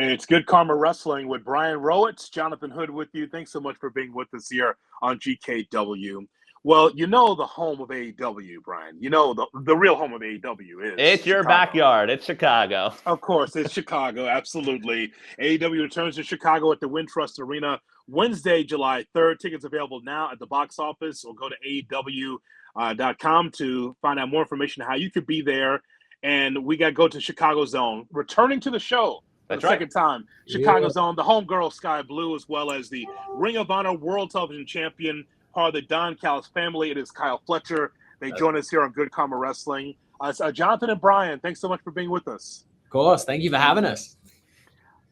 It's Good Karma Wrestling with Brian Rowitz, Jonathan Hood with you. Thanks so much for being with us here on GKW. Well, you know the home of AEW, Brian. You know the real home of AEW is It's your Chicago. backyard. It's Chicago. Of course, it's Chicago. Absolutely. AEW returns to Chicago at the Wintrust Arena Wednesday, July 3rd. Tickets available now at the box office, or go to AEW.com to find out more information on how you could be there. And we got to go to Chicago Zone. Returning to the show for the second time, Chicago Zone, the homegirl Skye Blue, as well as the Ring of Honor World Television Champion, part of the Don Callis family. It is Kyle Fletcher. They join us here on Good Karma Wrestling. Jonathan and Brian, thanks so much for being with us. Of course. Thank you for having us.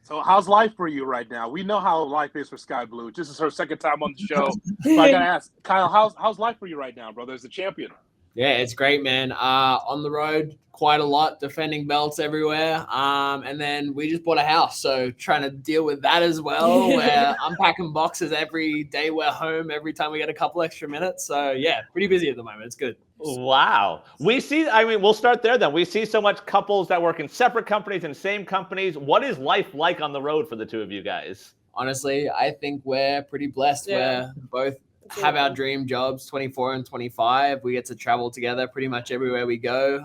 So how's life for you right now? We know how life is for Skye Blue. This is her second time on the show. So I got to ask, Kyle, how's life for you right now, brother, as the champion? Yeah, it's great, man. On the road quite a lot, defending belts everywhere. And then we just bought a house, so trying to deal with that as well. We're unpacking boxes every day we're home, every time we get a couple extra minutes. So yeah, pretty busy at the moment. It's good. Wow. We'll start there then. We see so much couples that work in separate companies and same companies. What is life like on the road for the two of you guys? Honestly, I think we're pretty blessed. Yeah. We're both have our dream jobs, 24 and 25. We get to travel together pretty much everywhere we go.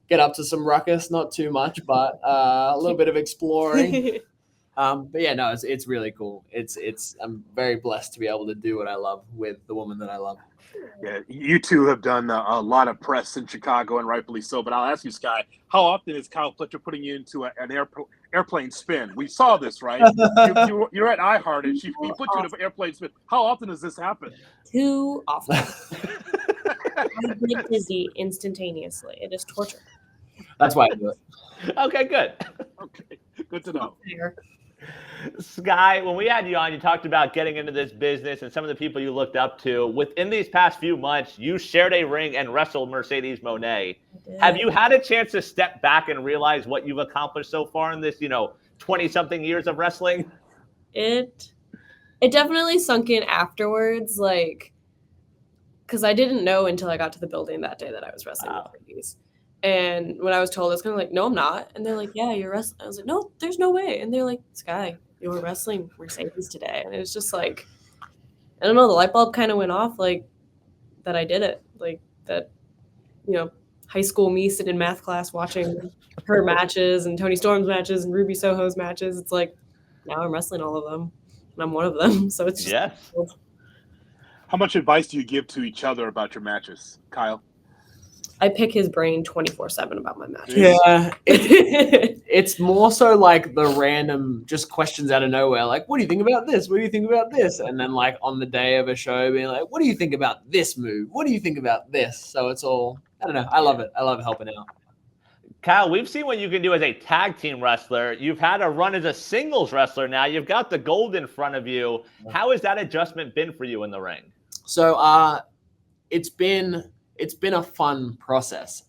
Get up to some ruckus, not too much, but a little bit of exploring. But yeah, no, it's really cool. I'm very blessed to be able to do what I love with the woman that I love. Yeah, you two have done a lot of press in Chicago, and rightfully so. But I'll ask you, Skye, how often is Kyle Fletcher putting you into an airplane spin? We saw this, right? You're at iHeart, and he put you in an airplane spin. How often does this happen? Too often. I get dizzy instantaneously. It is torture. That's why I do it. Okay, good. Okay, good to know. Skye, when we had you on, you talked about getting into this business and some of the people you looked up to. Within these past few months, you shared a ring and wrestled Mercedes Mone. Have you had a chance to step back and realize what you've accomplished so far in this, 20-something years of wrestling? It definitely sunk in afterwards, because I didn't know until I got to the building that day that I was wrestling Mercedes. And when I was told, I was kind of like, no, I'm not. And they're like, yeah, you're wrestling. I was like, no, there's no way. And they're like, Skye, you were wrestling Mercedes today. And it was just like, I don't know, the light bulb kind of went off, that I did it. That, high school me sitting in math class watching her matches and Tony Storm's matches and Ruby Soho's matches. It's like, now I'm wrestling all of them. And I'm one of them. So it's just How much advice do you give to each other about your matches, Kyle? I pick his brain 24/7 about my matches. Yeah, it's more so like the random just questions out of nowhere. Like, what do you think about this? What do you think about this? And then on the day of a show, being like, what do you think about this move? What do you think about this? So it's all, I don't know. I love it. I love helping out. Kyle, we've seen what you can do as a tag team wrestler. You've had a run as a singles wrestler now. You've got the gold in front of you. How has that adjustment been for you in the ring? So it's been a fun process.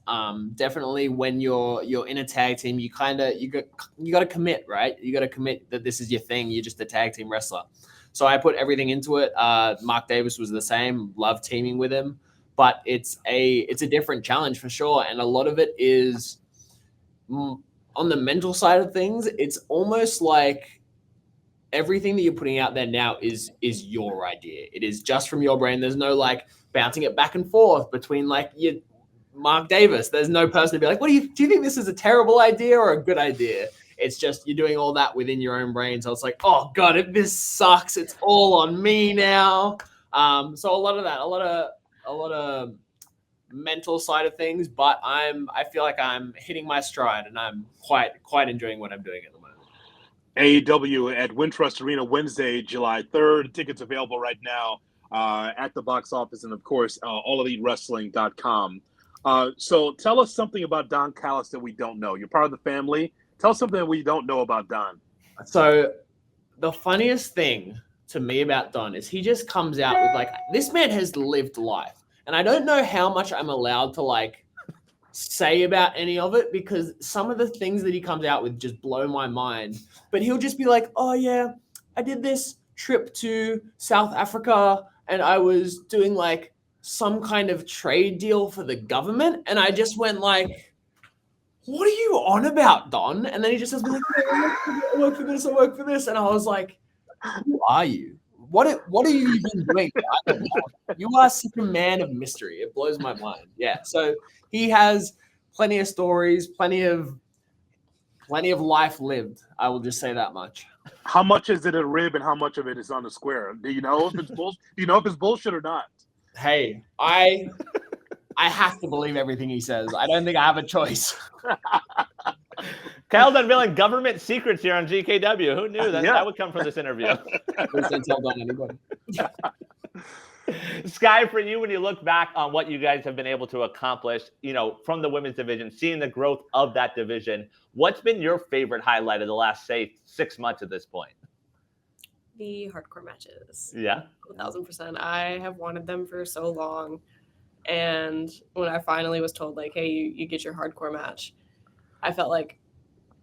Definitely when you're in a tag team, you got to commit, right? You got to commit that this is your thing. You're just a tag team wrestler. So I put everything into it. Mark Davis was the same. Love teaming with him, but it's a different challenge for sure. And a lot of it is on the mental side of things. It's almost like everything that you're putting out there now is your idea. It is just from your brain. There's no bouncing it back and forth between you, Mark Davis. There's no person to be like, do you think this is a terrible idea or a good idea? It's just you're doing all that within your own brain. So it's like, oh God, this sucks. It's all on me now. So a lot of that, a lot of mental side of things, but I feel like I'm hitting my stride and I'm quite enjoying what I'm doing at the moment. AEW at Wintrust Arena Wednesday, July 3rd. Tickets available right now at the box office, and of course, AllEliteWrestling.com. So tell us something about Don Callis that we don't know. You're part of the family. Tell us something that we don't know about Don. So the funniest thing to me about Don is he just comes out with this man has lived life. And I don't know how much I'm allowed to say about any of it, because some of the things that he comes out with just blow my mind. But he'll just be like, oh yeah, I did this trip to South Africa and I was doing some kind of trade deal for the government. And I just went what are you on about, Don? And then he just says, like, I work for this. And I was like, who are you? What are you even doing? I don't know. You are such a man of mystery. It blows my mind. Yeah. So he has plenty of stories, plenty of life lived. I will just say that much. How much is it a rib and how much of it is on the square? Do you know if it's bullshit? Do you know if it's bullshit or not? Hey, I have to believe everything he says. I don't think I have a choice. Kyle's unveiling government secrets here on GKW. Who knew that Yeah. that would come from this interview? Please don't tell Don anybody. Skye, for you, when you look back on what you guys have been able to accomplish, from the women's division, seeing the growth of that division, what's been your favorite highlight of the last, say, 6 months at this point? The hardcore matches. Yeah. 1,000%. I have wanted them for so long. And when I finally was told, like, hey, you get your hardcore match, I felt like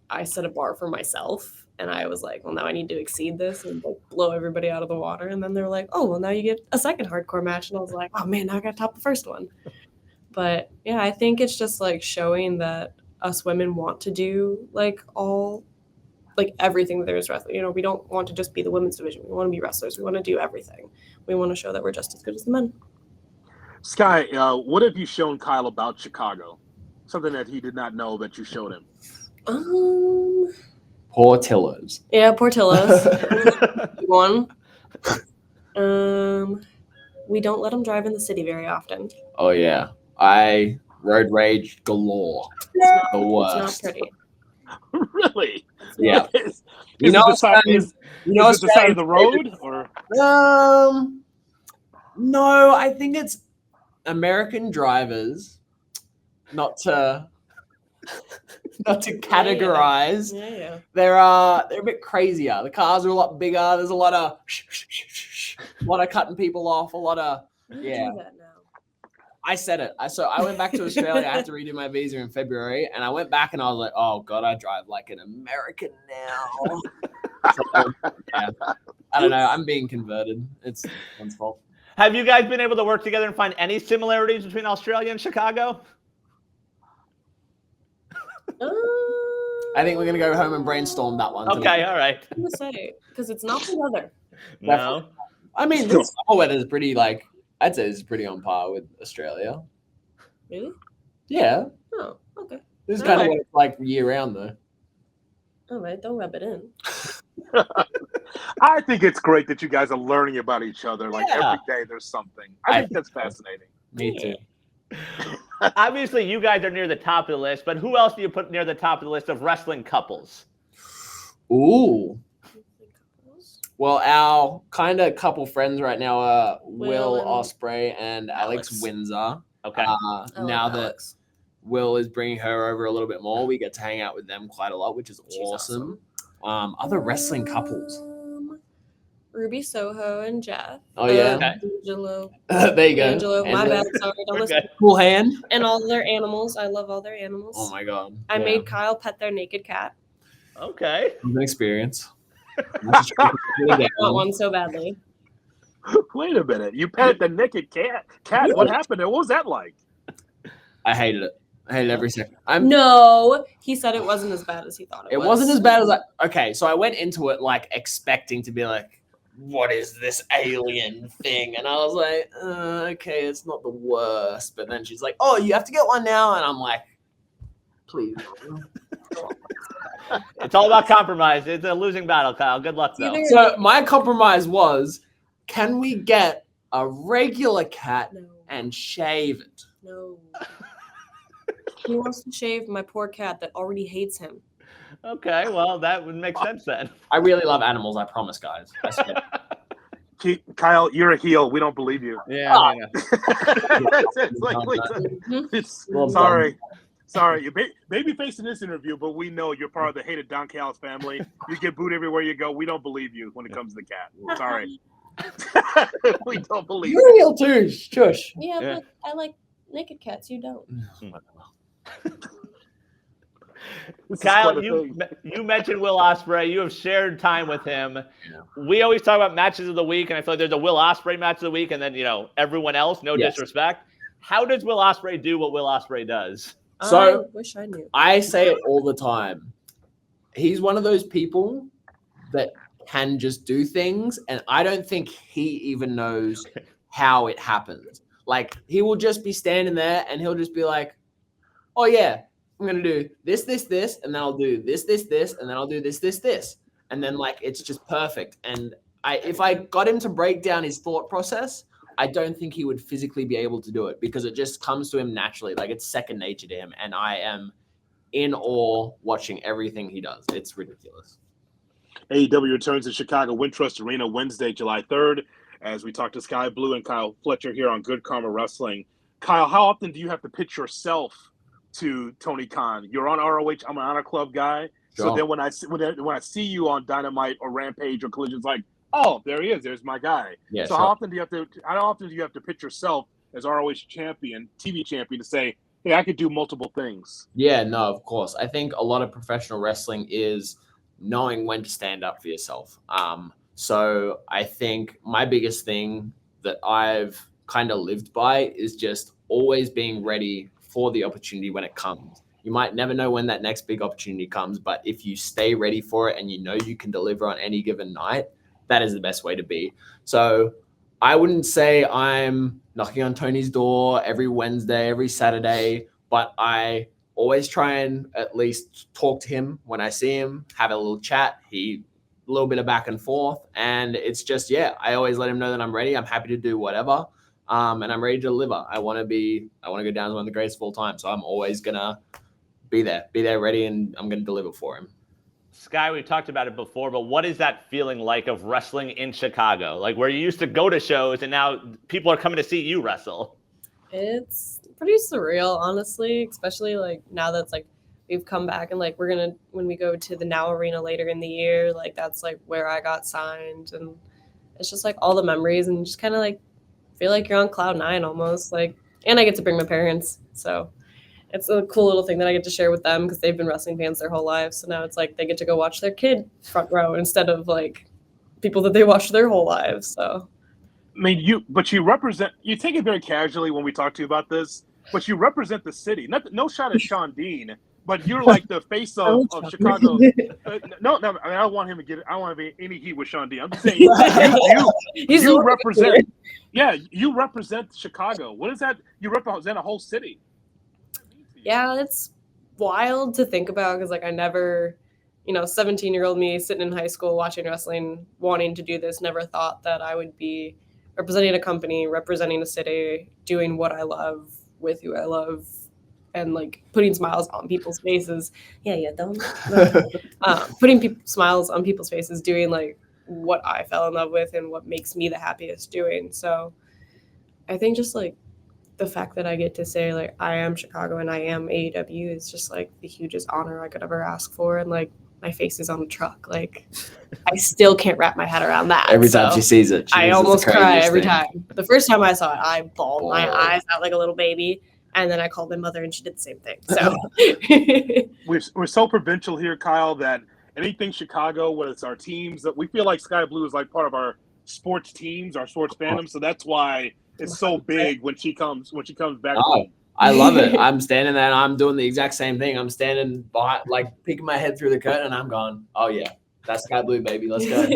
I set a bar for myself. And I was like, well, now I need to exceed this and like blow everybody out of the water. And then they were like, oh, well, now you get a second hardcore match. And I was like, oh, man, now I got to top the first one. But yeah, I think it's just like showing that us women want to do like everything that there is wrestling. We don't want to just be the women's division. We want to be wrestlers. We want to do everything. We want to show that we're just as good as the men. Skye, what have you shown Kyle about Chicago? Something that he did not know that you showed him. Portillo's. Yeah, Portillo's. One. We don't let them drive in the city very often. Oh yeah, road rage galore. The worst. It's not pretty. Really? Yeah. Is it the side of the road or? No, I think it's American drivers. Not to categorize. Yeah. They're a bit crazier. The cars are a lot bigger. There's a lot of cutting people off. A lot of yeah. Do that now. I said it. I went back to Australia. I had to redo my visa in February, and I went back and I was like, oh god, I drive like an American now. So, yeah. I don't know. I'm being converted. It's one's fault. Have you guys been able to work together and find any similarities between Australia and Chicago? I think we're gonna go home and brainstorm that one. Okay, all right. I'm gonna say because it's not the weather. No. I mean, the summer weather is pretty I'd say it's pretty on par with Australia. Really? Yeah. Oh, okay. This is kind of what it's like year round though. All right, don't rub it in. I think it's great that you guys are learning about each other. Like Yeah. every day there's something. I think that's fascinating. Me too. Obviously, you guys are near the top of the list, but who else do you put near the top of the list of wrestling couples? Ooh. Well, our kind of couple friends right now are Will Will and Osprey and Alex Windsor. Okay. Now that Will is bringing her over a little bit more, we get to hang out with them quite a lot, which is awesome. Other wrestling couples. Ruby Soho and Jeff. Oh, yeah. Okay. Angelo. There you go. Angelo. My And, bad. Sorry. Don't listen. Cool hand. And all their animals. I love all their animals. Oh my god. I Yeah. made Kyle pet their naked cat. Okay. It was an experience. I want one so badly. Wait a minute. You petted the naked cat. What happened there? What was that like? I hated it. I hated every second. No, he said it wasn't as bad as he thought it was. It wasn't as bad as okay, so I went into it expecting to be like, what is this alien thing? And I was like, okay, it's not the worst. But then she's like, oh, you have to get one now. And I'm like, please. It's all about compromise. It's a losing battle, Kyle. Good luck, though. So my compromise was, can we get a regular cat and shave it? No. He wants to shave my poor cat that already hates him. Okay, well, that would make sense then. I really love animals, I promise, guys. I swear. Kyle, you're a heel. We don't believe you. Yeah. Sorry. You may be facing this interview, but we know you're part of the hated Don Callis family. You get booed everywhere you go. We don't believe you when it comes to the cat. Sorry. We don't believe You're real too. Shush. Yeah, Yeah. but I like naked cats. You don't. Kyle, you mentioned Will Osprey. You have shared time with him. Yeah. We always talk about matches of the week, and I feel like there's a Will Osprey match of the week, and then everyone else. No disrespect. How does Will Osprey do what Will Osprey does? So I wish I knew. I say it all the time. He's one of those people that can just do things, and I don't think he even knows how it happens. Like, he will just be standing there and he'll just be like, oh yeah, I'm gonna do this, and then I'll do this, and then I'll do this. And then like it's just perfect. And if I got him to break down his thought process, I don't think he would physically be able to do it because it just comes to him naturally. Like, it's second nature to him. And I am in awe watching everything he does. It's ridiculous. AEW returns to Chicago Wintrust Arena Wednesday, July 3rd, as we talk to Skye Blue and Kyle Fletcher here on Good Karma Wrestling. Kyle, how often do you have to pitch yourself to Tony Khan? You're on ROH. I'm an Honor Club guy. Sure. So then when I see you on Dynamite or Rampage or Collision, it's like, oh, there he is. There's my guy. Yeah, so sure. how often do you have to pitch yourself as ROH champion, TV champion, to say, hey, I could do multiple things? Yeah, no, of course. I think a lot of professional wrestling is knowing when to stand up for yourself. So I think my biggest thing that I've kind of lived by is just always being ready for the opportunity when it comes. You might never know when that next big opportunity comes, but if you stay ready for it and you know you can deliver on any given night, that is the best way to be. So I wouldn't say I'm knocking on Tony's door every Wednesday, every Saturday, but I always try and at least talk to him when I see him, have a little chat, a little bit of back and forth. And it's just, yeah, I always let him know that I'm ready. I'm happy to do whatever. And I'm ready to deliver. I want to go down as one of the greatest of all time. So I'm always going to be there ready, and I'm going to deliver for him. Skye, we talked about it before, but what is that feeling like of wrestling in Chicago? Like, where you used to go to shows and now people are coming to see you wrestle. It's pretty surreal, honestly, especially like now that's like we've come back and like when we go to the Now Arena later in the year, like that's like where I got signed, and it's just like all the memories, and you just kind of like feel like you're on cloud nine almost. Like, and I get to bring my parents, so it's a cool little thing that I get to share with them because they've been wrestling fans their whole lives. So now it's like they get to go watch their kid front row instead of like people that they watched their whole lives. So, I mean, you represent. You take it very casually when we talk to you about this, but you represent the city. No shot at Sean Dean, but you're like the face of Chicago. No, I mean, I don't want him to get. I don't want to be any heat with Sean Dean. I'm just saying you represent. Yeah, you represent Chicago. What is that? You represent a whole city. Yeah, it's wild to think about because like I never, 17-year-old me sitting in high school watching wrestling, wanting to do this, never thought that I would be representing a company, representing a city, doing what I love with who I love, and like putting smiles on people's faces. Putting smiles on people's faces, doing like what I fell in love with and what makes me the happiest doing. So I think just like the fact that I get to say like I am Chicago and I am AEW is just like the hugest honor I could ever ask for. And like my face is on the truck. Like I still can't wrap my head around that. Every time she sees it, I almost cry every time. The first time I saw it, I bawled my eyes out like a little baby. And then I called my mother and she did the same thing. So we're so provincial here, Kyle, that anything Chicago, whether it's our teams, that we feel like Skye Blue is like part of our sports teams, our sports fandom. So that's why it's so big when she comes back home. I love it. I'm standing there and I'm doing the exact same thing. I'm standing behind, like peeking my head through the curtain, and I'm going, oh yeah, that's Skye Blue, baby. Let's go.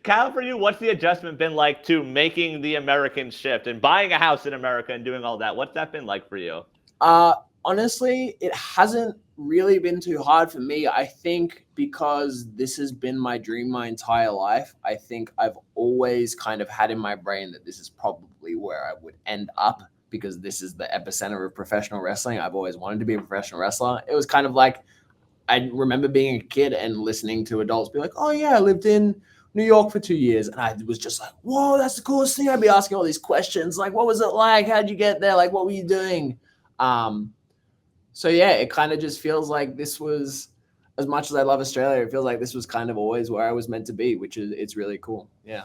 Kyle, for you, what's the adjustment been like to making the American shift and buying a house in America and doing all that? What's that been like for you? Honestly, it hasn't really been too hard for me. I think because this has been my dream my entire life, I think I've always kind of had in my brain that this is probably where I would end up because this is the epicenter of professional wrestling. I've always wanted to be a professional wrestler. It was kind of like, I remember being a kid and listening to adults be like, oh yeah, I lived in New York for 2 years. And I was just like, whoa, that's the coolest thing. I'd be asking all these questions. Like, what was it like? How'd you get there? Like, what were you doing? So yeah, it kind of just feels like this was, as much as I love Australia, it feels like this was kind of always where I was meant to be, which is, it's really cool. Yeah.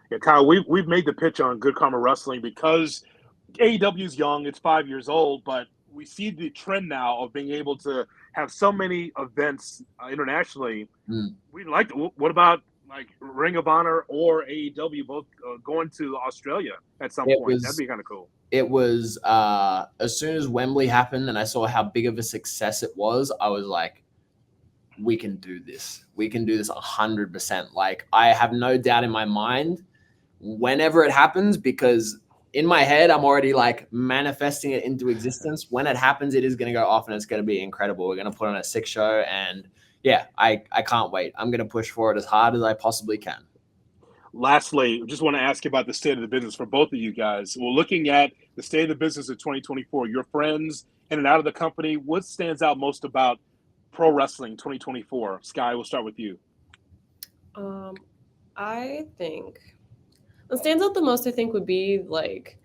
Yeah, Kyle, we've made the pitch on Good Karma Wrestling because AEW is young, it's 5 years old, but we see the trend now of being able to have so many events internationally. We'd like to, what about like Ring of Honor or AEW both going to Australia at some point? That'd be kind of cool. it was as soon as Wembley happened and I saw how big of a success it was, I was like, we can do this. We can do this 100%. Like, I have no doubt in my mind whenever it happens, because in my head, I'm already like manifesting it into existence. When it happens, it is going to go off and it's going to be incredible. We're going to put on a sick show. And yeah, I can't wait. I'm going to push for it as hard as I possibly can. Lastly, just want to ask you about the state of the business for both of you guys. Well, looking at the state of the business of 2024, your friends in and out of the company, what stands out most about pro wrestling 2024? Skye, we'll start with you. I think what stands out the most, I think, would be like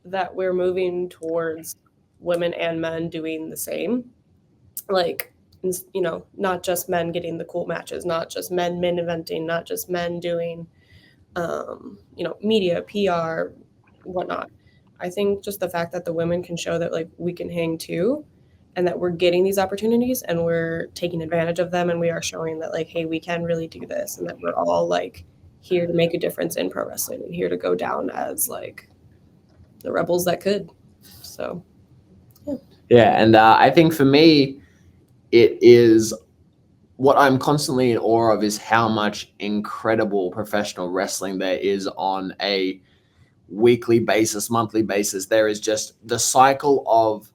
that we're moving towards women and men doing the same. Like, you know, not just men getting the cool matches, not just men main eventing, not just men doing, you know, media, PR, whatnot. I think just the fact that the women can show that like we can hang too, and that we're getting these opportunities and we're taking advantage of them, and we are showing that like, hey, we can really do this, and that we're all like here to make a difference in pro wrestling and here to go down as like the rebels that could. So yeah, and I think for me, it is what I'm constantly in awe of is how much incredible professional wrestling there is on a weekly basis, monthly basis. There is just the cycle of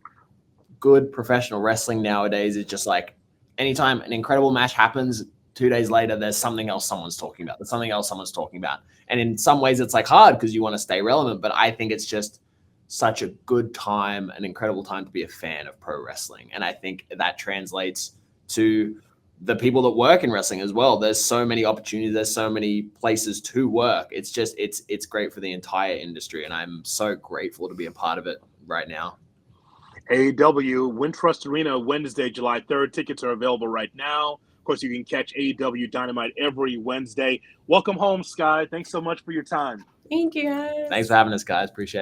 good professional wrestling nowadays is just like anytime an incredible match happens, 2 days later, there's something else someone's talking about. There's something else someone's talking about. And in some ways it's like hard because you want to stay relevant, but I think it's just such a good time, an incredible time to be a fan of pro wrestling. And I think that translates to the people that work in wrestling as well. There's so many opportunities. There's so many places to work. It's just, it's great for the entire industry. And I'm so grateful to be a part of it right now. AEW Wintrust Arena, Wednesday, July 3rd. Tickets are available right now. Of course, you can catch AEW Dynamite every Wednesday. Welcome home, Skye. Thanks so much for your time. thank you guys. Thanks for having us, guys. Appreciate it.